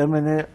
MNA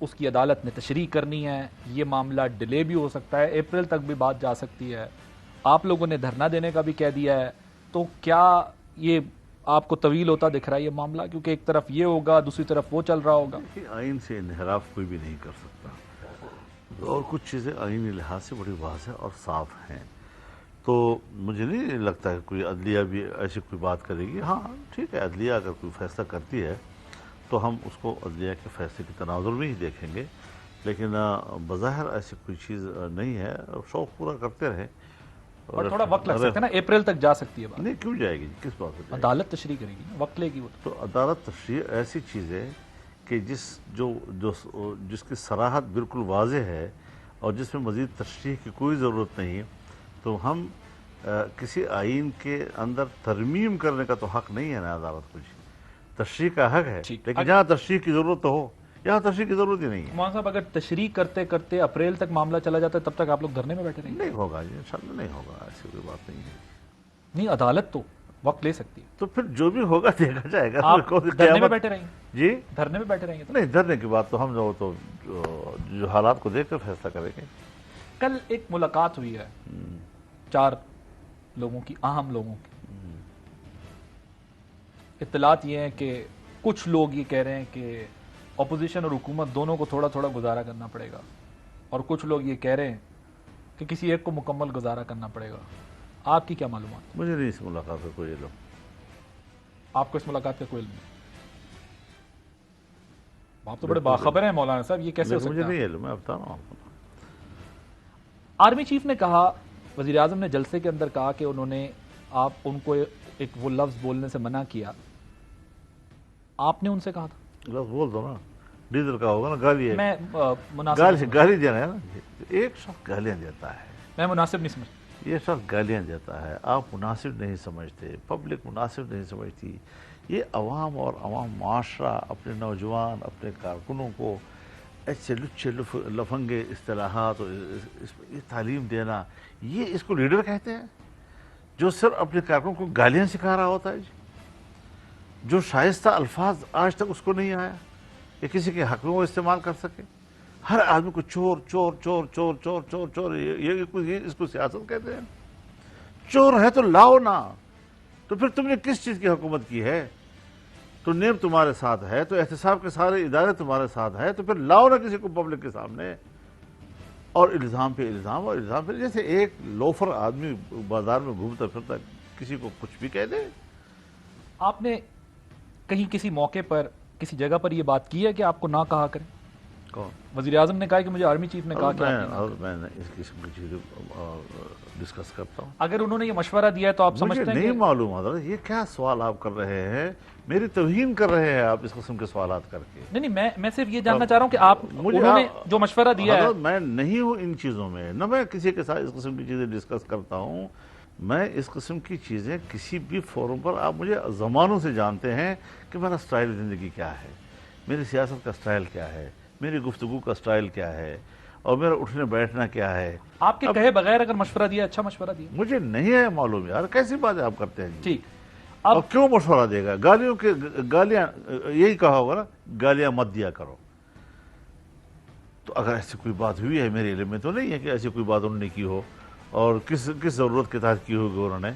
اس کی عدالت نے تشریح کرنی ہے، یہ معاملہ ڈیلے بھی ہو سکتا ہے، اپریل تک بھی بات جا سکتی ہے، آپ لوگوں نے دھرنا دینے کا بھی کہہ دیا ہے، تو کیا یہ آپ کو طویل ہوتا دکھ رہا ہے یہ معاملہ؟ کیونکہ ایک طرف یہ ہوگا، دوسری طرف وہ چل رہا ہوگا۔ دیکھیے، آئین سے انحراف کوئی بھی نہیں کر سکتا، اور کچھ چیزیں آئینی لحاظ سے بڑی واضح اور صاف ہیں، تو مجھے نہیں لگتا کہ کوئی عدلیہ بھی ایسی کوئی بات کرے گی۔ ہاں ٹھیک ہے، عدلیہ اگر کوئی فیصلہ کرتی ہے تو ہم اس کو عدلیہ کے فیصلے کے تناظر میں ہی دیکھیں گے، لیکن بظاہر ایسی کوئی چیز نہیں ہے، شوق پورا کرتے رہے۔ اور تھوڑا وقت لگ سکتا ہے نا، اپریل تک جا سکتی ہے بات، نہیں، کیوں جائے گی؟ کس بات سے جائے گی؟ عدالت تشریح کرے گی نا، وقت لے گی وہ تو۔ تو عدالت تشریح ایسی چیز ہے کہ جس کی صراحت بالکل واضح ہے اور جس میں مزید تشریح کی کوئی ضرورت نہیں، تو ہم کسی آئین کے اندر ترمیم کرنے کا تو حق نہیں ہے نا عدالت کو، تشریح کا حق ہے، ٹھیک۔ لیکن جہاں تشریح کی ضرورت ہو، یہاں تشریح کی ضرورت ہی نہیں ہے۔ مولانا صاحب، اگر تشریح کرتے کرتے اپریل تک معاملہ چلا جاتا ہے تب تک آپ لوگ دھرنے میں بیٹھے رہیں گے؟ نہیں ہوگا جی، انشاءاللہ نہیں ہوگا، ایسی کوئی بات نہیں ہے۔ نہیں، عدالت تو وقت لے سکتی ہے، تو پھر جو بھی ہوگا دیکھا جائے گا۔ آپ دھرنے میں بیٹھے رہیں گے؟ جی دھرنے میں بیٹھے رہیں گے تو؟ نہیں، دھرنے کی بات تو ہم جو حالات کو دیکھ کر فیصلہ کریں گے۔ کل ایک ملاقات ہوئی ہے 4 لوگوں کی، اہم لوگوں کی، اطلاعات یہ ہیں کہ کچھ لوگ یہ کہہ رہے ہیں کہ اپوزیشن اور حکومت دونوں کو تھوڑا تھوڑا گزارا کرنا پڑے گا، اور کچھ لوگ یہ کہہ رہے ہیں کہ کسی ایک کو مکمل گزارا کرنا پڑے گا۔ آپ کی کیا معلومات؟ مجھے نہیں اس ملاقات کا کوئی علم۔ آپ کو اس ملاقات کا کوئی علم نہیں؟ آپ تو بڑے باخبر ہیں مولانا صاحب، یہ کیسے ہو مجھے سکتا ہے؟ نہیں علم، میں بتا رہا ہوں آپ کو۔ آرمی چیف نے کہا، وزیر اعظم نے جلسے کے اندر کہا کہ انہوں نے ان کو ایک وہ لفظ بولنے سے منع کیا، آپ نے ان سے کہا تھا؟ بس بول دو نا، ڈیزل کا ہوگا نا، گالی ہے، میں مناسب گالی دینا ہے نا۔ ایک شخص گالیاں دیتا ہے، میں مناسب نہیں سمجھتا۔ یہ شخص گالیاں دیتا ہے، آپ مناسب نہیں سمجھتے، پبلک مناسب نہیں سمجھتی، یہ عوام اور عوام معاشرہ اپنے نوجوان، اپنے کارکنوں کو ایسے لچے لفنگے اصطلاحات اور یہ تعلیم دینا، یہ اس کو لیڈر کہتے ہیں جو صرف اپنے کارکنوں کو گالیاں سکھا رہا ہوتا ہے جی، جو شائستہ الفاظ آج تک اس کو نہیں آیا کہ کسی کے حق میں وہ استعمال کر سکے، ہر آدمی کو چور چور چور چور چور چور چور، یہ اس کو سیاست کہتے ہیں؟ چور ہے تو لاؤ نا، تو پھر تم نے کس چیز کی حکومت کی ہے؟ تو نیب تمہارے ساتھ ہے، تو احتساب کے سارے ادارے تمہارے ساتھ ہے، تو پھر لاؤ نا کسی کو پبلک کے سامنے، اور الزام پہ الزام اور الزام پہ، جیسے ایک لوفر آدمی بازار میں گھومتا پھرتا کسی کو کچھ بھی کہہ دے۔ آپ نے کہیں کسی موقع پر کسی جگہ پر یہ بات کی ہے کہ آپ کو نہ کہا کریں؟ کون؟ وزیر اعظم نے کہا کہ مجھے آرمی چیف نے کہا کہ آپ نے نہ میں اس قسم کی چیزیں ڈسکس کرتا ہوں۔ اگر انہوں نے یہ مشورہ دیا ہے تو آپ مجھے سمجھتے ہیں نہیں کہ معلوم حضرت، یہ کیا سوال آپ کر رہے ہیں؟ میری توہین کر رہے ہیں آپ اس قسم کے سوالات کر کے۔ نہیں، میں صرف یہ جاننا چاہ رہا ہوں کہ آپ انہوں نے جو مشورہ دیا ہے۔ حضرت میں نہیں ہوں ان چیزوں میں، نہ میں کسی کے ساتھ اس قسم کی چیزیں ڈسکس کرتا ہوں۔ میں اس قسم کی چیزیں کسی بھی فورم پر، آپ مجھے زمانوں سے جانتے ہیں کہ میرا سٹائل زندگی کیا ہے، میری سیاست کا سٹائل کیا ہے، میری گفتگو کا سٹائل کیا ہے، اور میرا اٹھنے بیٹھنا کیا ہے۔ آپ کے کہے بغیر اگر مشورہ دیا، اچھا مشورہ دیا؟ مجھے نہیں ہے معلوم یار، کیسی باتیں آپ کرتے ہیں جی؟ ٹھیک، اور کیوں مشورہ دے گا؟ گالیاں یہی کہا ہوگا نا، گالیاں مت دیا کرو۔ تو اگر ایسی کوئی بات ہوئی ہے، میرے علم میں تو نہیں ہے کہ ایسی کوئی بات انہوں نے کی ہو، اور کس ضرورت کے تحت کی ہوگی انہوں نے،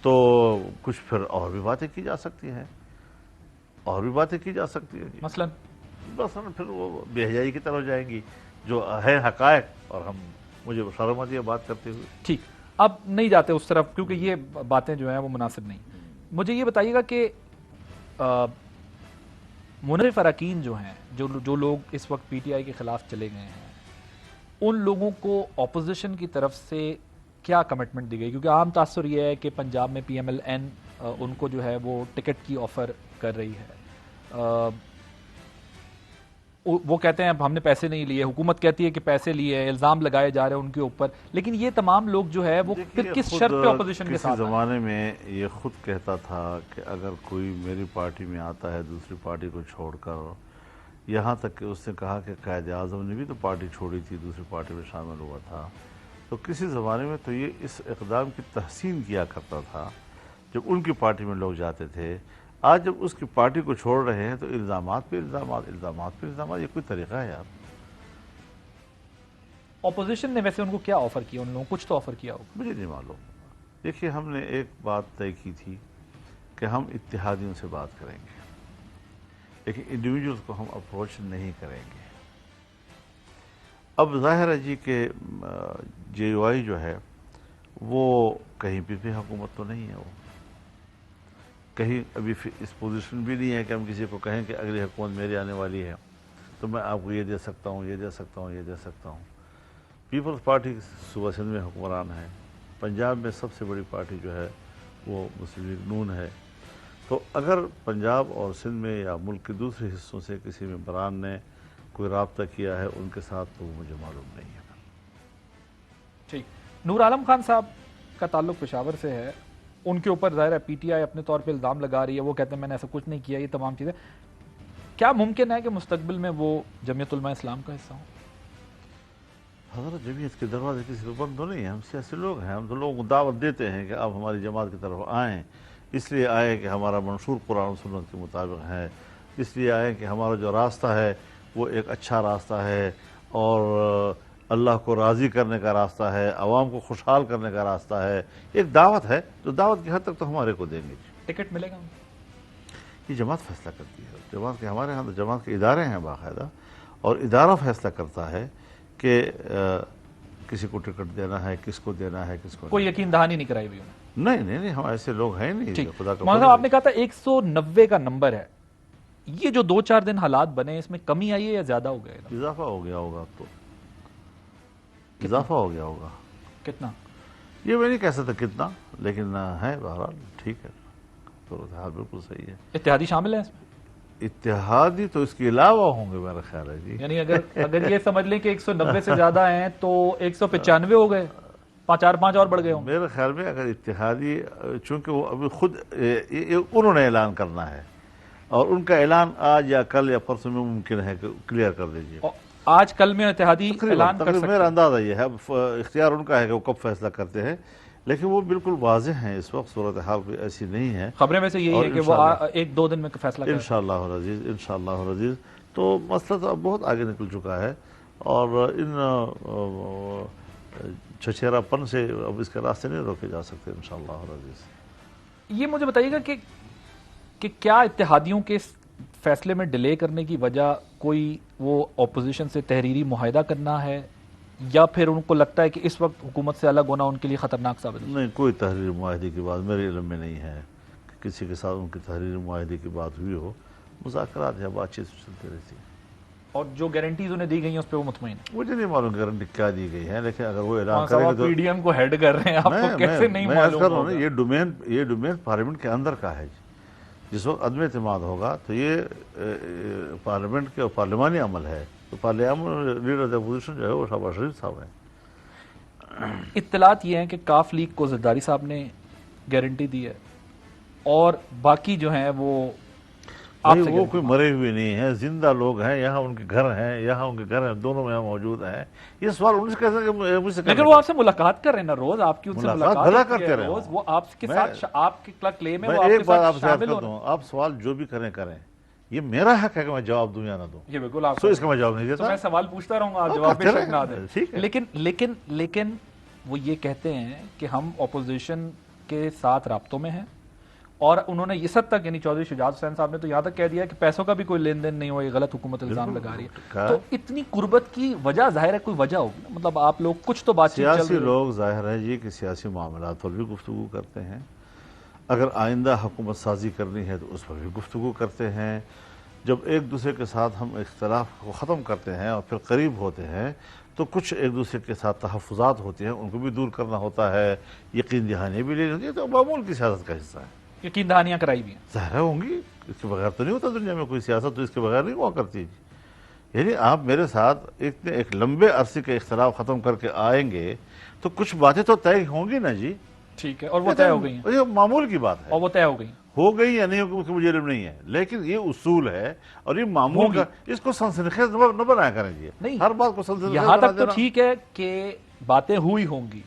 تو کچھ پھر اور بھی باتیں کی جا سکتی ہیں، اور بھی باتیں کی جا سکتی ہیں جی۔ مثلا بس پھر وہ بے حیائی کی طرف جائیں گی، جو ہے حقائق، اور مجھے شرم آتی ہے بات کرتے ہوئے۔ ٹھیک، اب نہیں جاتے اس طرف کیونکہ یہ باتیں جو ہیں وہ مناسب نہیں۔ مجھے یہ بتائیے گا کہ منحرف اراکین جو ہیں، جو لوگ اس وقت پی ٹی آئی کے خلاف چلے گئے ہیں، ان لوگوں کو اپوزیشن کی طرف سے کیا کمٹمنٹ دی گئی؟ کیونکہ عام تاثر یہ ہے کہ پنجاب میں پی ایم ایل این ان کو جو ہے وہ ٹکٹ کی آفر کر رہی ہے، وہ کہتے ہیں اب ہم نے پیسے نہیں لیے، حکومت کہتی ہے کہ پیسے لیے، الزام لگائے جا رہے ہیں ان کے اوپر، لیکن یہ تمام لوگ جو ہے وہ پھر کس شرط پہ اپوزیشن کے ساتھ کسی زمانے میں یہ خود کہتا تھا کہ اگر کوئی میری پارٹی میں آتا ہے دوسری پارٹی کو چھوڑ کر، یہاں تک کہ اس نے کہا کہ قائد اعظم نے بھی تو پارٹی چھوڑی تھی، دوسری پارٹی میں شامل ہوا تھا، تو کسی زمانے میں تو یہ اس اقدام کی تحسین کیا کرتا تھا جب ان کی پارٹی میں لوگ جاتے تھے۔ آج جب اس کی پارٹی کو چھوڑ رہے ہیں تو الزامات پہ الزامات، الزامات پہ الزامات، یہ کوئی طریقہ ہے یار؟ اپوزیشن نے ویسے ان کو کیا آفر کیا؟ ان لوگوں کو کچھ تو آفر کیا ہوگا. مجھے نہیں معلوم. دیکھیے ہم نے ایک بات طے کی تھی کہ ہم اتحادیوں سے بات کریں گے لیکن انڈیویجولز کو ہم اپروچ نہیں کریں گے. اب ظاہر ہے جی کہ جے یو آئی جو ہے وہ کہیں بھی حکومت تو نہیں ہے, وہ کہیں ابھی اس پوزیشن بھی نہیں ہے کہ ہم کسی کو کہیں کہ اگلی حکومت میری آنے والی ہے تو میں آپ کو یہ دے سکتا ہوں, یہ دے سکتا ہوں, یہ دے سکتا ہوں. پیپلز پارٹی صوبہ سندھ میں حکمران ہے, پنجاب میں سب سے بڑی پارٹی جو ہے وہ مسلم لیگ نون ہے. تو اگر پنجاب اور سندھ میں یا ملک کے دوسرے حصوں سے کسی ممبران نے کوئی رابطہ کیا ہے ان کے ساتھ تو وہ مجھے معلوم نہیں ہے. ٹھیک. نور عالم خان صاحب کا تعلق پشاور سے ہے, ان کے اوپر ظاہر ہے پی ٹی آئی اپنے طور پہ الزام لگا رہی ہے, وہ کہتے ہیں میں نے ایسا کچھ نہیں کیا, یہ تمام چیزیں. کیا ممکن ہے کہ مستقبل میں وہ جمعیت علماء اسلام کا حصہ ہوں؟ حضرت جمعیت کے دروازے کسی پہ بند تو نہیں ہیں, ہم سیاسی لوگ ہیں, ہم تو لوگوں کو دعوت دیتے ہیں کہ آپ ہماری جماعت کی طرف آئیں. اس لیے آئے کہ ہمارا منشور قرآن و سنت کے مطابق ہے, اس لیے آئے کہ ہمارا جو راستہ ہے وہ ایک اچھا راستہ ہے اور اللہ کو راضی کرنے کا راستہ ہے, عوام کو خوشحال کرنے کا راستہ ہے. ایک دعوت ہے جو دعوت کی حد تک تو ہمارے کو دیں گے. ٹکٹ ملے گا؟ یہ جماعت فیصلہ کرتی ہے. جماعت کے ہمارے ہاں جماعت کے ادارے ہیں باقاعدہ, اور ادارہ فیصلہ کرتا ہے کہ کسی کو ٹکٹ دینا ہے, کس کو دینا ہے, کس کو کوئی یقین دہانی نہیں کرائی ہوئی انہوں نے؟ نہیں, ہم ایسے لوگ ہیں نہیں. خدا کا مولانا صاحب آپ نے کہا تھا 190 کا نمبر ہے, یہ جو 2-4 دن حالات بنے اس میں کمی آئی ہے یا زیادہ ہو گیا؟ اضافہ ہو گیا ہوگا. اب تو اضافہ ہو گیا ہوگا. کتنا؟ یہ میں نہیں کہہ سکتا کتنا, لیکن ہے بہرحال ٹھیک ہے, صورتحال بالکل صحیح ہے. اتحادی شامل ہیں اس میں؟ اتحادی تو اس کے علاوہ ہوں گے میرا خیال ہے جی. یعنی اگر یہ سمجھ لیں کہ 190 سے زیادہ ہیں تو 195 ہو گئے, 4-5 اور بڑھ گئے ہوں. میرے خیال میں اگر اتحادی, چونکہ وہ ابھی خود انہوں نے اعلان کرنا ہے اور ان کا اعلان آج یا کل یا پرسوں میں ممکن ہے کہ کلیئر کر دیجیے. آج کل میں اتحادی اعلان کر سکتے ہیں. میرا اندازہ یہ ہے, اختیار ان کا ہے کہ وہ کب فیصلہ کرتے ہیں, لیکن وہ بالکل واضح ہیں اس وقت, صورتحال کوئی ایسی نہیں ہے. خبریں میں سے یہی ہے کہ وہ 1-2 دن میں فیصلہ کریں. انشاءاللہ العزیز, انشاءاللہ العزیز. تو مسئلہ تو اب بہت آگے نکل چکا ہے اور ان چھچیرا پن سے اب اس کے راستے نہیں روکے جا سکتے انشاءاللہ العزیز. یہ مجھے بتائیے گا کہ کیا اتحادیوں کے فیصلے میں ڈیلے کرنے کی وجہ کوئی وہ اپوزیشن سے تحریری معاہدہ کرنا ہے, یا پھر ان کو لگتا ہے کہ اس وقت حکومت سے الگ ہونا ان کے لیے خطرناک ثابت ہے؟ نہیں, کوئی تحریری معاہدے کی بات میرے علم میں نہیں ہے کہ کسی کے ساتھ ان کی تحریری معاہدے کی بات ہوئی ہو. مذاکرات یا بات چیت چلتی رہتی ہے. اور جو گارنٹیز انہیں دی گئی ہیں اس پہ وہ مطمئن ہیں؟ مجھے نہیں معلوم گارنٹی کیا دی گئی ہے, لیکن اگر وہ اعلان کریں گے تو پی ڈی ایم کو ہیڈ کر رہے ہیں, آپ کو کیسے نہیں معلوم ہوگا؟ یہ ڈومین پارلیمنٹ کے اندر کا ہے. جس وقت عدم اعتماد ہوگا تو یہ پارلیمنٹ کے پارلیمانی عمل ہے, تو پارلیمانی لیڈر آف اپوزیشن جو ہے وہ شہباز شریف صاحب ہیں. اطلاعات یہ ہیں کہ کاف لیگ کو زرداری صاحب نے گارنٹی دی ہے اور باقی جو ہیں وہ وہ کوئی مرے ہوئے نہیں ہیں, زندہ لوگ ہیں, یہاں ان کے گھر ہیں, یہاں ان کے گھر ہیں, دونوں میں موجود ہیں. یہ سوال ان سے کیسے مجھ سے, لیکن وہ آپ سے ملاقات کر رہے ہیں نا روز, آپ کی ان سے ملاقات کرتے رہے روز, وہ آپ کے ساتھ آپ کے کلیم ہے, میں ایک بات آپ سے عرض کرتا ہوں, آپ سوال جو بھی کریں, یہ میرا حق ہے کہ میں جواب دوں یا نہ دوں. یہ بالکل آپ سو اس کا میں جواب نہیں دیتا. میں سوال پوچھتا رہوں گا, آپ جواب بے شک نہ دیں. لیکن وہ یہ کہتے ہیں کہ ہم اپوزیشن کے ساتھ رابطوں میں ہیں, اور انہوں نے اس حد تک, یعنی چودھری شجاعت حسین صاحب نے تو یہاں تک کہہ دیا کہ پیسوں کا بھی کوئی لین دین نہیں ہوا, یہ غلط حکومت الزام لگا رہی ہے. تو اتنی قربت کی وجہ ظاہر ہے کوئی وجہ ہوگی, مطلب آپ لوگ کچھ تو بات چیت چل رہی ہے. سیاسی لوگ ظاہر ہے یہ کہ سیاسی معاملات پر بھی گفتگو کرتے ہیں, اگر آئندہ حکومت سازی کرنی ہے تو اس پر بھی گفتگو کرتے ہیں. جب ایک دوسرے کے ساتھ ہم اختلاف کو ختم کرتے ہیں اور پھر قریب ہوتے ہیں تو کچھ ایک دوسرے کے ساتھ تحفظات ہوتے ہیں, ان کو بھی دور کرنا ہوتا ہے, یقین دہانی بھی لینی ہوتی ہے. تو معمول کی سیاست کا حصہ ہے. یقین دہانیاں کرائی بھی ہیں, ظاہر ہوں گی, اس کے بغیر تو نہیں ہوتا دنیا میں کوئی سیاست, تو اس کے بغیر نہیں ہوا کرتی. یعنی آپ میرے ساتھ ایک لمبے عرصے کے اختلاف ختم کر کے آئیں گے تو کچھ باتیں تو طے ہوں گی نا جی. ٹھیک ہے, اور وہ طے ہو گئی ہیں, یہ معمول کی بات ہے. اور وہ طے ہو گئی یا نہیں ہوگی مجھے علم نہیں ہے, لیکن یہ اصول ہے اور یہ معمول کا, اس کو سنسنیخیز نہ بنایا کریں جی. نہیں, ہر بات کو سنسنیخیز یہاں تک تو ٹھیک ہے کہ باتیں ہوئی ہوں گی,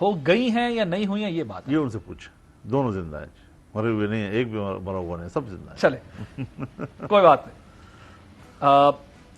ہو گئی ہیں یا نہیں ہوئی ہیں, یہ بات یہ ان سے پوچھ. دونوں زندہ ہیں, مرے ہوئے نہیں ہیں, ایک بھی مرا ہوا نہیں, سب زندہ ہیں. چلے کوئی بات نہیں.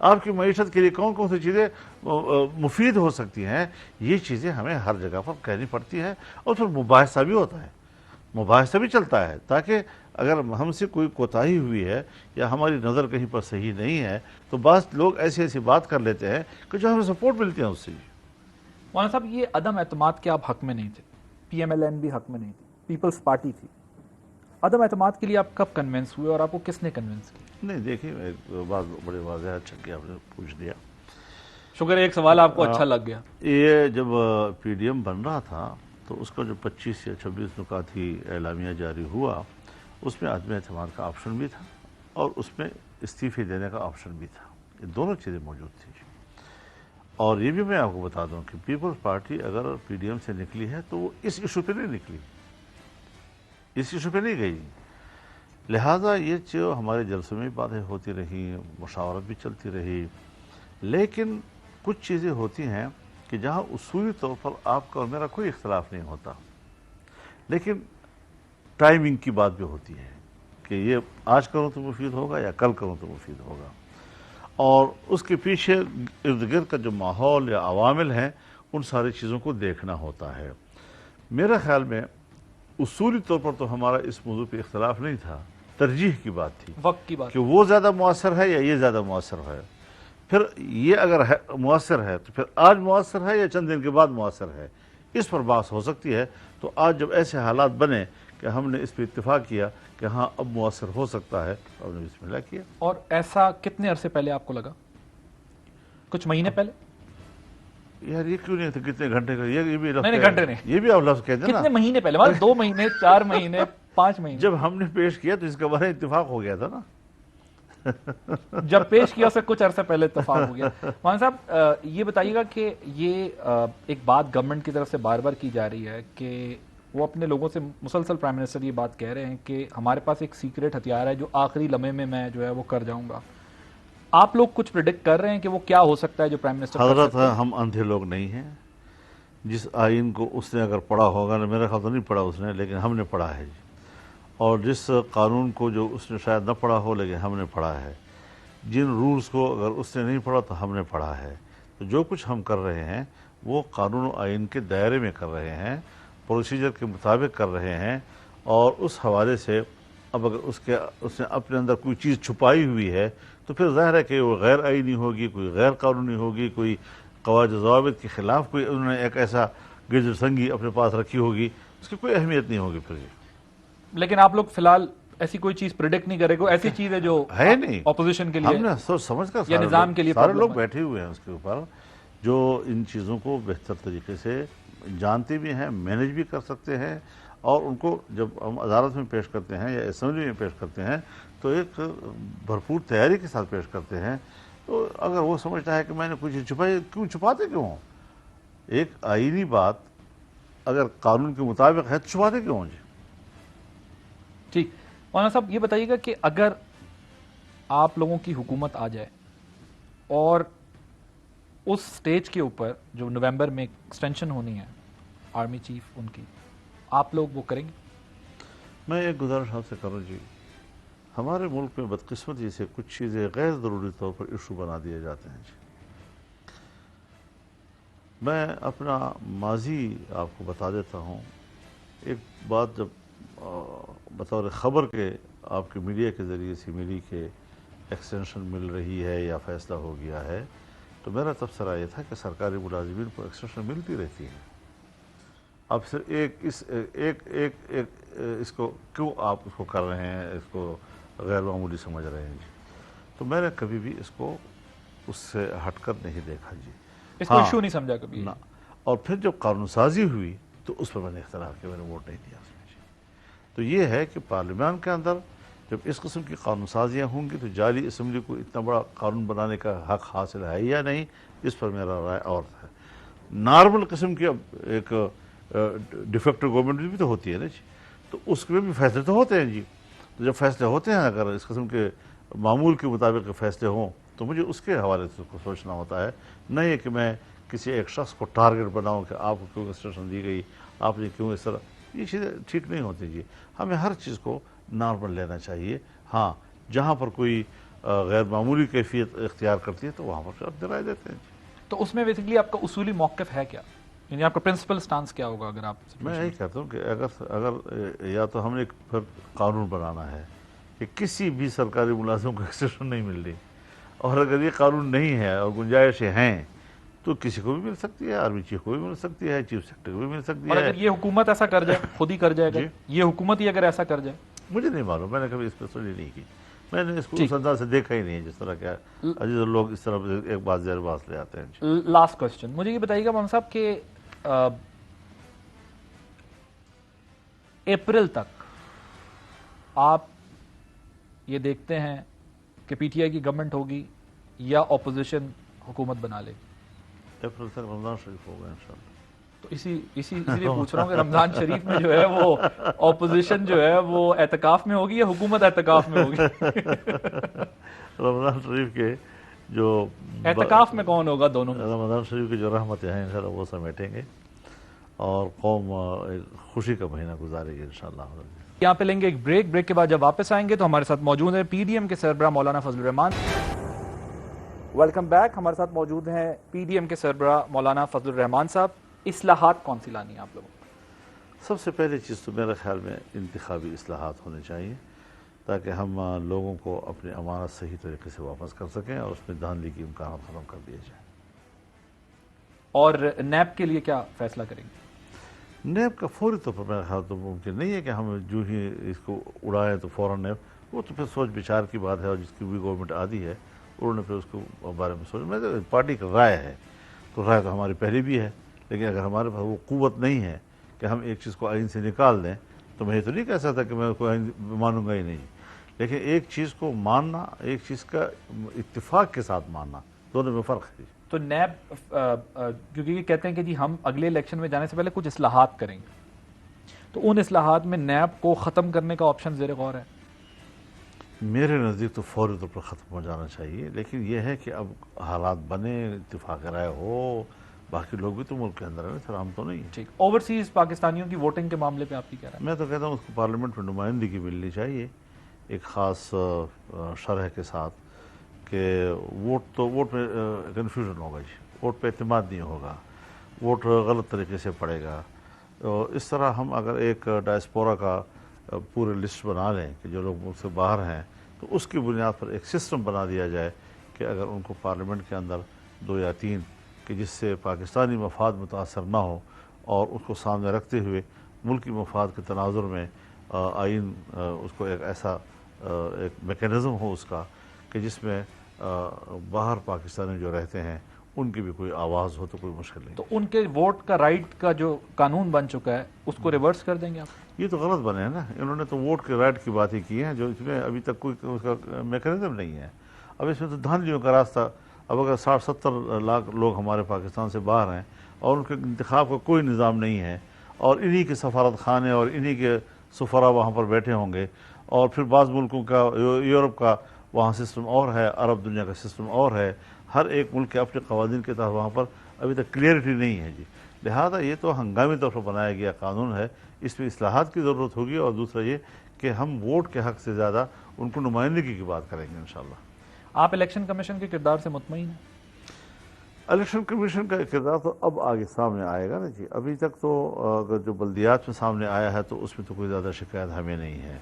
آپ کی معیشت کے لیے کون کون سی چیزیں مفید ہو سکتی ہیں، یہ چیزیں ہمیں ہر جگہ پر کہنی پڑتی ہے، اور پھر مباحثہ بھی ہوتا ہے، مباحثہ بھی چلتا ہے، تاکہ اگر ہم سے کوئی کوتاہی ہوئی ہے یا ہماری نظر کہیں پر صحیح نہیں ہے تو بعض لوگ ایسی ایسی بات کر لیتے ہیں کہ جو ہمیں سپورٹ ملتی ہے اس سے. مولانا صاحب یہ عدم اعتماد کے آپ حق میں نہیں تھے، پی ایم ایل این بھی حق میں نہیں تھی، پیپلز پارٹی تھی، عدم اعتماد کے لیے آپ کب کنونس ہوئے اور آپ کو کس نے کنونس کیا؟ نہیں دیکھیے، ایک بات بڑے واضح اچھا کہ آپ نے پوچھ دیا. شکر ہے ایک سوال آپ کو اچھا لگ گیا. یہ جب پی ڈی ایم بن رہا تھا تو اس کا جو 25 یا 26 نکاتی اعلامیہ جاری ہوا، اس میں عدم اعتماد کا آپشن بھی تھا اور اس میں استعفے دینے کا آپشن بھی تھا. یہ دونوں چیزیں موجود تھیں. اور یہ بھی میں آپ کو بتا دوں کہ پیپلز پارٹی اگر پی ڈی ایم سے نکلی ہے تو وہ اس ایشو پہ نہیں نکلی، اس ایشو پہ نہیں گئی. لہٰذا یہ جو ہمارے جلسوں میں باتیں ہوتی رہی، مشاورت بھی چلتی رہی، لیکن کچھ چیزیں ہوتی ہیں کہ جہاں اصولی طور پر آپ کا اور میرا کوئی اختلاف نہیں ہوتا، لیکن ٹائمنگ کی بات بھی ہوتی ہے کہ یہ آج کروں تو مفید ہوگا یا کل کروں تو مفید ہوگا، اور اس کے پیچھے ارد گرد کا جو ماحول یا عوامل ہیں ان ساری چیزوں کو دیکھنا ہوتا ہے. میرے خیال میں اصولی طور پر تو ہمارا اس موضوع پہ اختلاف نہیں تھا، ترجیح کی بات تھی، وقت کی بات کہ وہ زیادہ مؤثر ہے یا یہ زیادہ مؤثر ہے. پھر یہ اگر مؤثر ہے تو پھر آج مؤثر ہے یا چند دن کے بعد مؤثر ہے، اس پر بحث ہو سکتی ہے. تو آج جب ایسے حالات بنے کہ ہم نے اس پہ اتفاق کیا کہ ہاں اب مؤثر ہو سکتا ہے، ہم نے بسم اللہ کیا. اور ایسا کتنے عرصے پہلے آپ کو لگا؟ کچھ مہینے پہلے؟ یار یہ کیوں نہیں تھا کتنے گھنٹے کا، یہ بھی لفظ نہیں گھنٹے نہیں، یہ بھی آپ لفظ کہتے ہیں نا. کتنے مہینے پہلے؟ مطلب 2 مہینے، 4 مہینے، 5 مہینے؟ جب ہم نے پیش کیا تو اس کے بارے میں اتفاق ہو گیا تھا نا. جب پیش کیا اسے کچھ عرصے پہلے اتفاق ہو گیا. مولانا صاحب یہ بتائیے گا کہ یہ ایک بات گورنمنٹ کی طرف سے بار بار کی جا رہی ہے کہ وہ اپنے لوگوں سے مسلسل پرائم منسٹر یہ بات کہہ رہے ہیں کہ ہمارے پاس ایک سیکریٹ ہتھیار ہے جو آخری لمحے میں جو ہے وہ کر جاؤں گا. آپ لوگ کچھ پریڈکٹ کر رہے ہیں کہ وہ کیا ہو سکتا ہے جو پرائم منسٹر حضرت ہم اندھے لوگ نہیں ہیں. جس آئین کو اس نے اگر پڑھا ہوگا نا، میرا خیال تو نہیں پڑھا اس نے، لیکن ہم نے پڑھا ہے جی. اور جس قانون کو جو اس نے شاید نہ پڑھا ہو لیکن ہم نے پڑھا ہے، جن رولز کو اگر اس نے نہیں پڑھا تو ہم نے پڑھا ہے. تو جو کچھ ہم کر رہے ہیں وہ قانون و آئین کے دائرے میں کر رہے ہیں، پروسیجر کے مطابق کر رہے ہیں. اور اس حوالے سے اب اگر اس نے اپنے اندر کوئی چیز چھپائی ہوئی ہے تو پھر ظاہر ہے کہ وہ غیر آئینی ہوگی، کوئی غیر قانونی ہوگی، کوئی قواعد و ضوابط کے خلاف کوئی انہوں نے ایک ایسا گرد سنگی اپنے پاس رکھی ہوگی، اس کی کوئی اہمیت نہیں ہوگی پھر. لیکن آپ لوگ فی الحال ایسی کوئی چیز پریڈکٹ نہیں کرے گا، ایسی چیز ہے جو ہے نہیں اپوزیشن کے لیے ہم نے سوچ سمجھ کر یا نظام کے لیے سارے لوگ بیٹھے ہوئے ہیں اس کے اوپر، جو ان چیزوں کو بہتر طریقے سے جانتے بھی ہیں، مینج بھی کر سکتے ہیں. اور ان کو جب ہم عدالت میں پیش کرتے ہیں یا اسمبلی میں پیش کرتے ہیں تو ایک بھرپور تیاری کے ساتھ پیش کرتے ہیں. تو اگر وہ سمجھتا ہے کہ میں نے کچھ چھپائی، کیوں چھپاتے کیوں ہوں؟ ایک آئینی بات اگر قانون کے مطابق ہے تو چھپاتے کیوں ہوں جی؟ ٹھیک. مولانا صاحب یہ بتائیے گا کہ اگر آپ لوگوں کی حکومت آ جائے اور اس سٹیج کے اوپر جو نومبر میں ایکسٹینشن ہونی ہے آرمی چیف ان کی، آپ لوگ وہ کریں گے؟ میں ایک گزارش آپ سے کروں جی، ہمارے ملک میں بدقسمتی سے کچھ چیزیں غیر ضروری طور پر ایشو بنا دیے جاتے ہیں جی. میں اپنا ماضی آپ کو بتا دیتا ہوں. ایک بات جب بطور خبر کے آپ کے میڈیا کے ذریعے سے ملی کہ ایکسٹینشن مل رہی ہے یا فیصلہ ہو گیا ہے، تو میرا تبصرہ یہ تھا کہ سرکاری ملازمین کو ایکسٹینشن ملتی رہتی ہے. اب صرف اس کو کیوں آپ اس کو کر رہے ہیں، اس کو غیر معمولی سمجھ رہے ہیں جی. تو میں نے کبھی بھی اس کو اس سے ہٹ کر نہیں دیکھا جی. اس کو ایشو نہیں سمجھا کبھی نہ. اور پھر جب قانون سازی ہوئی تو اس پر میں نے اختلاف کیا، میں نے ووٹ نہیں دیا اس میں جی. تو یہ ہے کہ پارلیمان کے اندر جب اس قسم کی قانون سازیاں ہوں گی تو جعلی اسمبلی کو اتنا بڑا قانون بنانے کا حق حاصل ہے یا نہیں، اس پر میرا رائے اور ہے. نارمل قسم کی اب ایک ڈیفیکٹو گورنمنٹ بھی تو ہوتی ہے نا جی، تو اس میں بھی فیصلے تو ہوتے ہیں جی. تو جب فیصلے ہوتے ہیں، اگر اس قسم کے معمول کے مطابق فیصلے ہوں تو مجھے اس کے حوالے سے اس کو سوچنا ہوتا ہے، نہیں کہ میں کسی ایک شخص کو ٹارگٹ بناؤں کہ آپ کو کیوں انسٹرکشن دی گئی، آپ نے کیوں اس طرح. یہ چیزیں ٹھیک نہیں ہوتی جی. ہمیں ہر چیز کو نارمل لینا چاہیے. ہاں جہاں پر کوئی غیر معمولی کیفیت اختیار کرتی ہے تو وہاں پر اپنی رائے دیتے ہیں. تو اس میں بیسکلی آپ کا اصولی موقف ہے کیا؟ یعنی آپ کا پرنسپل سٹانس کیا ہوگا اگر آپ میں یہی کہتا ہوں کہ اگر یا تو ہم نے ایک پھر قانون بنانا ہے کہ کسی بھی سرکاری ملازم کو ایکسٹینشن نہیں مل رہی، اور اگر یہ قانون نہیں ہے اور گنجائشیں ہیں تو کسی کو بھی مل سکتی ہے، آرمی چیف کو بھی مل سکتی ہے، چیف سیکرٹری کو بھی مل سکتی اور ہے. اگر یہ حکومت ایسا کر جائے، خود ہی کر جائے گا، جی. یہ حکومت ہی اگر ایسا کر جائے؟ مجھے نہیں معلوم، میں نے کبھی اس پہ سٹڈی نہیں کی، میں نے اس کو اس انداز سے دیکھا ہی نہیں ہے جس طرح کیا عزیز لوگ اس طرح ایک بات زیر باز لے آتے ہیں. لاسٹ کوسچن مجھے یہ بتائیے گا مولانا صاحب کہ اپریل تک آپ یہ دیکھتے ہیں کہ پی ٹی آئی کی گورنمنٹ ہوگی یا اپوزیشن حکومت بنا لے گی؟ اپریل تک رمضان شریف ہوگا انشاءاللہ. تو اسی لیے پوچھ رہا ہوں کہ رمضان شریف میں جو ہے وہ اپوزیشن جو ہے وہ اعتکاف میں ہوگی یا حکومت اعتکاف میں ہوگی؟ رمضان شریف کے جو اعتکاف میں کون ہوگا دونوں میں؟ رمضان شریف کی جو رحمتیں ہیں انشاءاللہ وہ سمیٹیں گے اور قوم خوشی کا مہینہ گزارے گی انشاءاللہ. یہاں پہ لیں گے ایک بریک کے بعد جب واپس آئیں گے تو ہمارے ساتھ موجود ہیں پی ڈی ایم کے سربراہ مولانا فضل الرحمان. Welcome back. ہمارے ساتھ موجود ہیں پی ڈی ایم کے سربراہ مولانا فضل الرحمان صاحب. اصلاحات کون سی لانی ہیں آپ لوگوں کو؟ سب سے پہلی چیز تو میرے خیال میں انتخابی اصلاحات ہونے چاہیے تاکہ ہم لوگوں کو اپنی امانت صحیح طریقے سے واپس کر سکیں اور اس میں دھاندلی کی امکانات ختم کر دیے جائیں. اور نیب کے لیے کیا فیصلہ کریں گے؟ نیب کا فوری طور پر میرا خیال تو ممکن نہیں ہے کہ ہم جو ہی اس کو اڑائیں تو فوراً نیب، وہ تو پھر سوچ بچار کی بات ہے، اور جس کی بھی گورنمنٹ آدھی ہے انہوں نے پھر اس کو بارے میں سوچ. میں تو پارٹی کا رائے ہے تو رائے تو ہماری پہلی بھی ہے، لیکن اگر ہمارے پاس وہ قوت نہیں ہے کہ ہم ایک چیز کو آئین سے نکال دیں تو میں یہ تو نہیں کہہ سکتا کہ میں کوئی آئین مانوں گا ہی نہیں. لیکن ایک چیز کو ماننا، ایک چیز کا اتفاق کے ساتھ ماننا، دونوں میں فرق ہے. تو نیب کیونکہ یہ کہتے ہیں کہ جی ہم اگلے الیکشن میں جانے سے پہلے کچھ اصلاحات کریں گے، تو ان اصلاحات میں نیب کو ختم کرنے کا آپشن زیر غور ہے؟ میرے نزدیک تو فوری طور پر ختم ہو جانا چاہیے، لیکن یہ ہے کہ اب حالات بنے، اتفاق رائے ہو، باقی لوگ بھی تو ملک کے اندر ہیں، پھر ہم تو نہیں ہیں. ٹھیک. اوورسیز پاکستانیوں کی ووٹنگ کے معاملے پہ آپ کی کیا رائے؟ میں تو کہتا ہوں اس کو پارلیمنٹ میں نمائندگی ملنی چاہیے ایک خاص شرح کے ساتھ کہ ووٹ میں کنفیوژن ہوگا جی، ووٹ پہ اعتماد نہیں ہوگا، ووٹ غلط طریقے سے پڑے گا. اس طرح ہم اگر ایک ڈائسپورا کا پورے لسٹ بنا لیں کہ جو لوگ ملک سے باہر ہیں تو اس کی بنیاد پر ایک سسٹم بنا دیا جائے کہ اگر ان کو پارلیمنٹ کے اندر 2 یا 3 کہ جس سے پاکستانی مفاد متاثر نہ ہو اور اس کو سامنے رکھتے ہوئے ملکی مفاد کے تناظر میں آئین اس کو ایک ایسا ایک میکینزم ہو اس کا کہ جس میں باہر پاکستانی جو رہتے ہیں ان کی بھی کوئی آواز ہو تو کوئی مشکل نہیں. تو ان کے ووٹ کا رائٹ کا جو قانون بن چکا ہے اس کو ریورس کر دیں گے آپ؟ یہ تو غلط بنے ہیں نا، انہوں نے تو ووٹ کے رائٹ کی باتیں کی ہیں جو اس میں ابھی تک کوئی اس کا میکینزم نہیں ہے. اب اس میں تو دھاندلیوں کا راستہ. اب اگر 60-70 لاکھ لوگ ہمارے پاکستان سے باہر ہیں اور ان کے انتخاب کا کوئی نظام نہیں ہے اور انہی کے سفارت خانے اور انہی کے سفراء وہاں پر بیٹھے ہوں گے، اور پھر بعض ملکوں کا یورپ کا وہاں سسٹم اور ہے، عرب دنیا کا سسٹم اور ہے، ہر ایک ملک کے اپنے قوانین کے تحت وہاں پر ابھی تک کلیئرٹی نہیں ہے جی. لہذا یہ تو ہنگامی طور پر بنایا گیا قانون ہے، اس میں اصلاحات کی ضرورت ہوگی. اور دوسرا یہ کہ ہم ووٹ کے حق سے زیادہ ان کو نمائندگی کی بات کریں گے انشاءاللہ. آپ الیکشن کمیشن کے کردار سے مطمئن ہیں؟ الیکشن کمیشن کا کردار تو اب آگے سامنے آئے گا نا جی. ابھی تک تو اگر جو بلدیات میں سامنے آیا ہے تو اس میں تو کوئی زیادہ شکایت ہمیں نہیں ہے،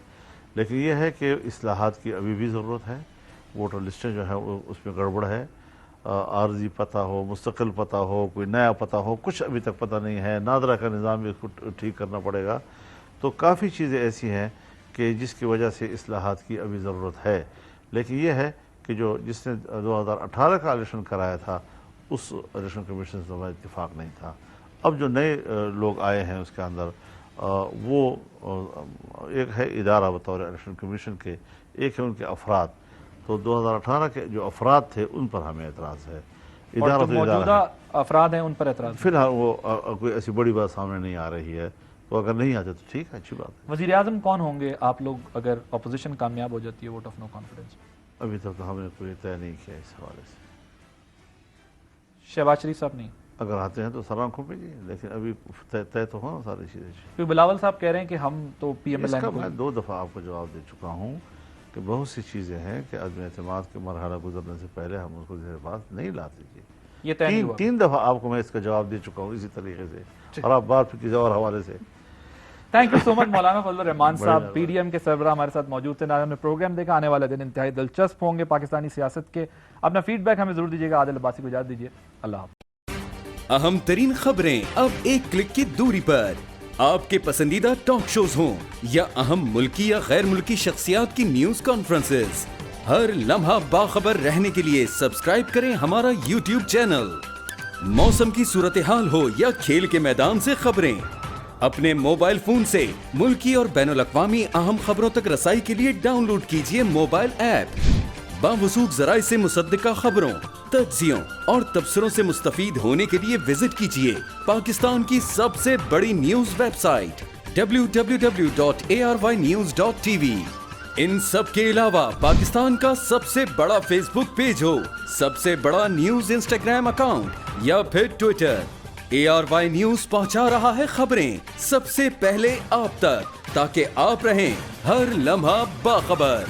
لیکن یہ ہے کہ اصلاحات کی ابھی بھی ضرورت ہے. ووٹر لسٹیں جو ہے اس میں گڑبڑ ہے، عارضی پتہ ہو، مستقل پتہ ہو، کوئی نیا پتہ ہو، کچھ ابھی تک پتہ نہیں ہے. نادرہ کا نظام بھی اس کو ٹھیک کرنا پڑے گا. تو کافی چیزیں ایسی ہیں کہ جس کی وجہ سے اصلاحات کی ابھی ضرورت ہے. لیکن یہ ہے کہ جس نے 2018 کا الیکشن کرایا تھا اس الیکشن کمیشن سے ہمارا اتفاق نہیں تھا. اب جو نئے لوگ آئے ہیں اس کے اندر وہ ایک ہے ادارہ بطور الیکشن کمیشن کے، ایک ہے ان کے افراد. تو 2018 کے جو افراد تھے ان پر ہمیں اعتراض ہے. اور جو موجودہ افراد ہیں ان پر اعتراض؟ فی الحال وہ کوئی ایسی بڑی بات سامنے نہیں آ رہی ہے، تو اگر نہیں آتے تو ٹھیک ہے، اچھی بات ہے. وزیر اعظم کون ہوں گے آپ لوگ اگر اپوزیشن کامیاب ہو جاتی ہے ووٹ آف نو کانفیڈنس؟ ابھی تک تو ہم نے کوئی طے نہیں کیا اس حوالے سے. شہباز شریف صاحب نہیں؟ اگر آتے ہیں تو سر آنکھوں پہ جی، لیکن ابھی طے تو ہو نا ساری چیزیں. پھر بلاول صاحب کہہ رہے ہیں کہ ہم تو پی ایم ایل اس این کا کو میں 2 دفعہ آپ کو جواب دے چکا ہوں کہ بہت سی چیزیں ہیں کہ عدم اعتماد کے مرحلہ گزرنے سے پہلے ہم اس کو زیر بات نہیں لاتے جی. یہ طے نہیں ہوا. 3 دفعہ آپ کو میں اس کا جواب دے چکا ہوں اسی طریقے سے, اور آپ بات پھر کسی اور حوالے سے. تھینک یو سو مچ مولانا فضل الرحمان صاحب, پی ڈی ایم کے سربراہ ہمارے ساتھ موجود تھے. ہم نے پروگرام دیکھا, آنے والے دن انتہائی دلچسپ ہوں گے پاکستانی سیاست کے. اپنا فیڈ بیک ہمیں ضرور دیجیے گا. عادل عباسی کو اجازت دیجیے, اللہ حافظ. اہم ترین خبریں اب ایک کلک کی دوری پر. آپ کے پسندیدہ ٹاک شوز ہوں یا اہم ملکی یا غیر ملکی شخصیات کی نیوز کانفرنسز, ہر لمحہ باخبر رہنے کے لیے سبسکرائب کریں ہمارا یوٹیوب چینل. موسم کی صورتحال ہو یا کھیل کے میدان سے خبریں, اپنے موبائل فون سے ملکی اور بین الاقوامی اہم خبروں تک رسائی کے لیے ڈاؤن لوڈ کیجیے موبائل ایپ. باوثوق ذرائع سے مصدقہ خبروں, تجزیوں اور تبصروں سے مستفید ہونے کے لیے وزٹ کیجیے پاکستان کی سب سے بڑی نیوز ویب سائٹ www.arYnews.tv. ان سب کے علاوہ پاکستان کا سب سے بڑا فیس بک پیج ہو, سب سے بڑا نیوز انسٹاگرام اکاؤنٹ یا پھر ٹویٹر, ARY نیوز پہنچا رہا ہے خبریں سب سے پہلے آپ تک, تاکہ آپ رہیں ہر لمحہ باخبر.